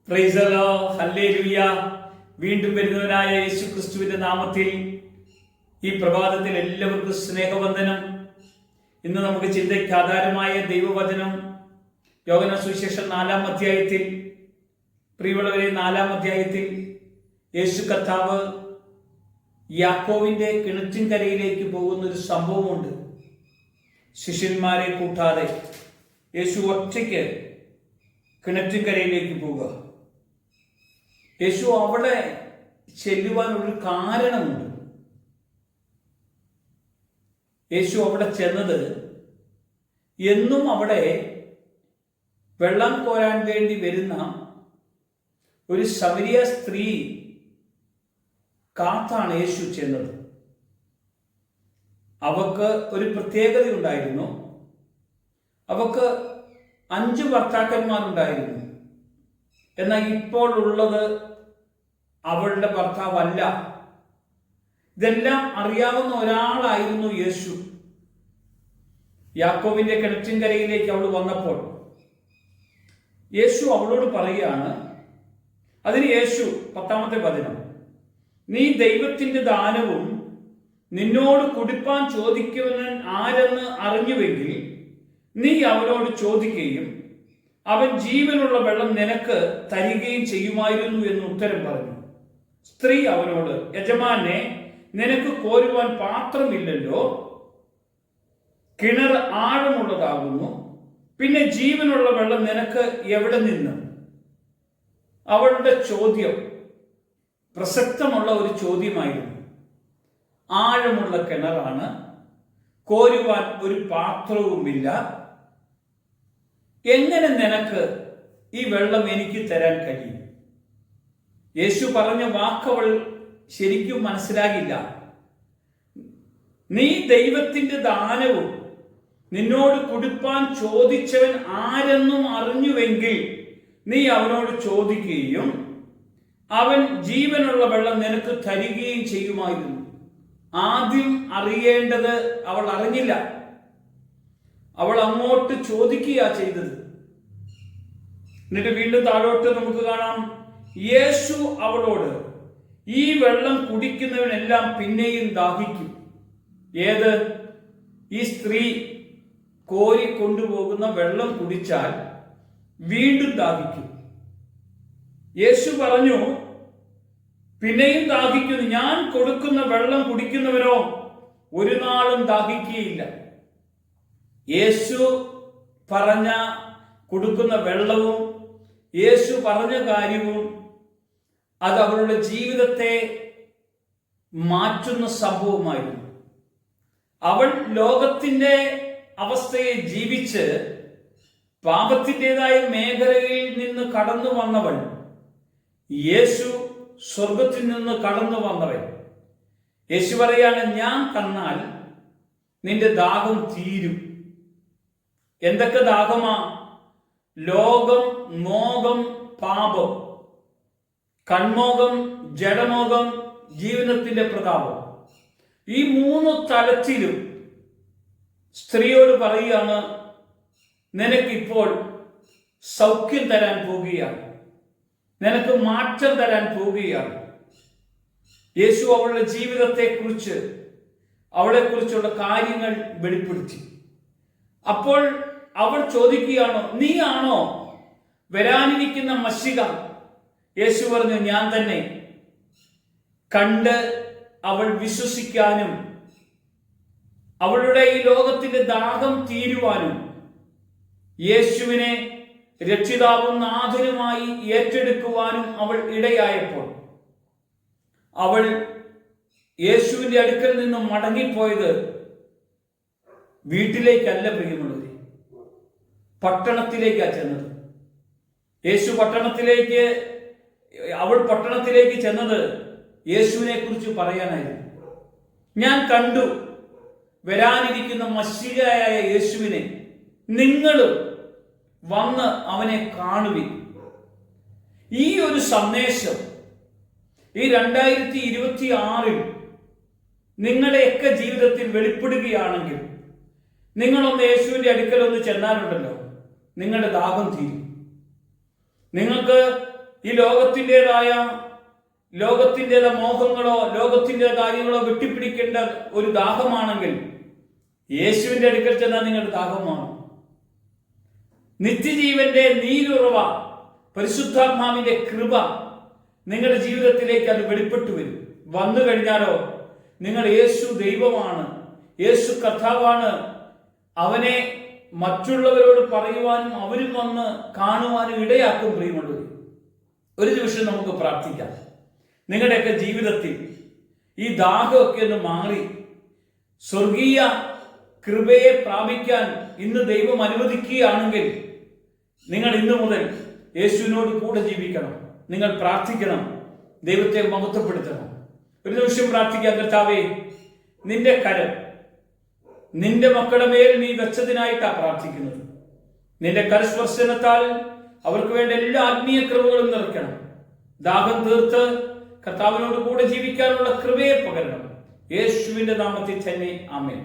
Praise the Lord, hallelujah. വീണ്ടും വരുന്നവനായ യേശു ക്രിസ്തുവിന്റെ നാമത്തിൽ ഈ പ്രഭാതത്തിൽ എല്ലാവർക്കും സ്നേഹവന്ദനം. ഇന്ന് നമുക്ക് ചിന്തയ്ക്ക് ആധാരമായ ദൈവവചനം യോഹന്നാൻ സുവിശേഷം 4-ാം അധ്യായത്തിൽ, പ്രിയമുള്ളവരെ, 4-ാം അധ്യായത്തിൽ യേശു കർത്താവ് യാക്കോവിന്റെ കിണറ്റിൻകരയിലേക്ക് പോകുന്ന ഒരു സംഭവമുണ്ട്. ശിഷ്യന്മാരെ കൂട്ടാതെ യേശു ഒറ്റയ്ക്ക് കിണറ്റിൻകരയിലേക്ക് പോവുക. യേശു അവിടെ ചെല്ലുവാൻ ഒരു കാരണമുണ്ട്. യേശു അവിടെ ചെന്നത് എന്നും അവിടെ വെള്ളം കോരാൻ വേണ്ടി വരുന്ന ഒരു ശമരിയ സ്ത്രീ കാത്താണ് യേശു ചെന്നത്. അവക്ക് ഒരു പ്രത്യേകത ഉണ്ടായിരുന്നു. അവക്ക് 5 ഭർത്താക്കന്മാരുണ്ടായിരുന്നു. എന്നാൽ ഇപ്പോൾ ഉള്ളത് അവളുടെ ഭർത്താവല്ല. ഇതെല്ലാം അറിയാവുന്ന ഒരാളായിരുന്നു യേശു. യാക്കോബിന്റെ കിണറ്റിൻകരയിലേക്ക് അവൾ വന്നപ്പോൾ യേശു അവളോട് പറയുകയാണ്. അതിന് യേശു 10-ാമത്തെ വചനം, നീ ദൈവത്തിന്റെ ദാനവും നിന്നോട് കുടിപ്പാൻ ചോദിക്കുന്നവൻ ആരെന്ന് അറിഞ്ഞുവെങ്കിൽ നീ അവനോട് ചോദിക്കുകയും അവൻ ജീവനുള്ള വെള്ളം നിനക്ക് തരികയും ചെയ്യുമായിരുന്നു എന്ന് ഉത്തരം പറഞ്ഞു. സ്ത്രീ അവനോട്, യജമാനെ, നിനക്ക് കോരുവാൻ പാത്രമില്ലല്ലോ, കിണർ ആഴമുള്ളതാകുന്നു, പിന്നെ ജീവനുള്ള വെള്ളം നിനക്ക് എവിടെ നിന്ന്? അവളുടെ ചോദ്യം പ്രസക്തമുള്ള ഒരു ചോദ്യമായിരുന്നു. ആഴമുള്ള കിണറാണ്, കോരുവാൻ ഒരു പാത്രവുമില്ല, എങ്ങനെ നിനക്ക് ഈ വെള്ളം എനിക്ക് തരാൻ കഴിയും? യേശു പറഞ്ഞ വാക്കവൾ ശരിക്കും മനസ്സിലാകില്ല. നീ ദൈവത്തിന്റെ ദാനവും നിന്നോട് കുടിപ്പാൻ ചോദിച്ചവൻ ആരെന്നും അറിഞ്ഞുവെങ്കിൽ നീ അവനോട് ചോദിക്കുകയും അവൻ ജീവനുള്ള വെള്ളം നിനക്ക് തരികയും ചെയ്യുമായിരുന്നു. ആദ്യം അറിയേണ്ടത് അവൾ അറിഞ്ഞില്ല. അവൾ അങ്ങോട്ട് ചോദിക്കുക ചെയ്തത്. എന്നിട്ട് വീണ്ടും താഴോട്ട് നമുക്ക് കാണാം, യേശു അവളോട്, ഈ വെള്ളം കുടിക്കുന്നവനെല്ലാം പിന്നെയും ദാഹിക്കും. ഏത്? ഈ സ്ത്രീ കോരി കൊണ്ടുപോകുന്ന വെള്ളം കുടിച്ചാൽ വീണ്ടും ദാഹിക്കും. യേശു പറഞ്ഞു, പിന്നെയും ദാഹിക്കുന്നു. ഞാൻ കൊടുക്കുന്ന വെള്ളം കുടിക്കുന്നവനോ ഒരു നാളും ദാഹിക്കുകയില്ല. യേശു പറഞ്ഞ കൊടുക്കുന്ന വെള്ളവും യേശു പറഞ്ഞ കാര്യവും അത് അവളുടെ ജീവിതത്തെ മാറ്റുന്ന സംഭവമായിരുന്നു. അവൾ ലോകത്തിന്റെ അവസ്ഥയെ ജീവിച്ച് പാപത്തിൻ്റെതായ മേഖലയിൽ നിന്ന് കടന്നു വന്നവൾ. യേശു സ്വർഗത്തിൽ നിന്ന് കടന്നു വന്നവൻ. യേശു പറയാണ്, ഞാൻ കണ്ണാൽ നിന്റെ ദാഹം തീരും. എന്തൊക്കെ ദാഹമാ? ലോകം, മോഹം, പാപം, കൺമോഹം, ജഡമോഹം, ജീവനത്തിന്റെ പ്രതാപം. ഈ 3 തലത്തിലും സ്ത്രീയോട് പറയുകയാണ്, നിനക്കിപ്പോൾ സൗഖ്യം തരാൻ പോവുകയാണ്, നിനക്ക് മാറ്റം തരാൻ പോവുകയാണ്. യേശു അവളുടെ ജീവിതത്തെക്കുറിച്ച്, അവളെക്കുറിച്ചുള്ള കാര്യങ്ങൾ വെളിപ്പെടുത്തി. അപ്പോൾ അവൾ ചോദിക്കുകയാണോ, നീ ആണോ വരാനിരിക്കുന്ന മശിഹ? യേശു പറഞ്ഞു, ഞാൻ തന്നെ. കണ്ട് അവൾ വിശ്വസിക്കാനും അവളുടെ ഈ ലോകത്തിന്റെ ദാഹം തീരുവാനും യേശുവിനെ രക്ഷിതാവും നാഥനുമായി ഏറ്റെടുക്കുവാനും അവൾ ഇടയായപ്പോൾ അവൾ യേശുവിന്റെ അടുക്കൽ നിന്ന് മടങ്ങിപ്പോയത് വീട്ടിലേക്കല്ല, പ്രിയമുള്ളവരെ, പട്ടണത്തിലേക്കാണ് ചെന്നത്. അവൾ പട്ടണത്തിലേക്ക് ചെന്നത് യേശുവിനെ കുറിച്ച് പറയാനായിരുന്നു. ഞാൻ കണ്ടു വരാനിരിക്കുന്ന മശിഹയായ യേശുവിനെ, നിങ്ങളും വന്ന് അവനെ കാണുവിൻ. ഈ ഒരു സന്ദേശം ഈ 2026 നിങ്ങളുടെയൊക്കെ ജീവിതത്തിൽ വെളിപ്പെടുകയാണെങ്കിൽ നിങ്ങളൊന്ന് യേശുവിന്റെ അടുക്കൽ ഒന്ന് ചെന്നാലുണ്ടല്ലോ, നിങ്ങളുടെ ദാഹം തീരും. നിങ്ങൾക്ക് ഈ ലോകത്തിൻ്റെതായ മോഹങ്ങളോ ലോകത്തിൻ്റെ കാര്യങ്ങളോ വെട്ടിപ്പിടിക്കേണ്ട ഒരു ദാഹമാണെങ്കിൽ യേശുവിന്റെ അടുക്കൽ ചെന്നാൽ നിങ്ങളുടെ ദാഹമാണ്. നിത്യജീവന്റെ നീരുറവ, പരിശുദ്ധാത്മാവിന്റെ കൃപ നിങ്ങളുടെ ജീവിതത്തിലേക്ക് അത് വെളിപ്പെട്ടു വരും. വന്നു കഴിഞ്ഞാലോ നിങ്ങൾ യേശു ദൈവമാണ്, യേശു കർത്താവാണ്, അവനെ മറ്റുള്ളവരോട് പറയുവാനും അവരും വന്ന് കാണുവാനും ഇടയാക്കും. പ്രിയമുള്ളവർ, ഒരു നിമിഷം നമുക്ക് പ്രാർത്ഥിക്കാം. നിങ്ങളുടെയൊക്കെ ജീവിതത്തിൽ ഈ ദാഹമൊക്കെ ഒന്ന് മാറി സ്വർഗീയ കൃപയെ പ്രാപിക്കാൻ ഇന്ന് ദൈവം അനുവദിക്കുകയാണെങ്കിൽ നിങ്ങൾ ഇന്നു മുതൽ യേശുവിനോട് കൂടെ ജീവിക്കണം. നിങ്ങൾ പ്രാർത്ഥിക്കണം, ദൈവത്തെ മഹത്വപ്പെടുത്തണം. ഒരു നിമിഷം പ്രാർത്ഥിക്കാം. കർത്താവേ, നിന്റെ കരം നിന്റെ മക്കളുടെ മേൽ നീ വെച്ചതിനായിട്ടാണ് പ്രാർത്ഥിക്കുന്നത്. നിന്റെ കരസ്പർശനത്താൽ അവർക്ക് വേണ്ട എല്ലാ ആത്മീയ കൃപകളും നിറയ്ക്കണം. ദാഹം തീർത്ത് കർത്താവിനോട് കൂടെ ജീവിക്കാനുള്ള കൃപയെ പകരണം. യേശുവിന്റെ നാമത്തിൽ തന്നെ ആമേൻ.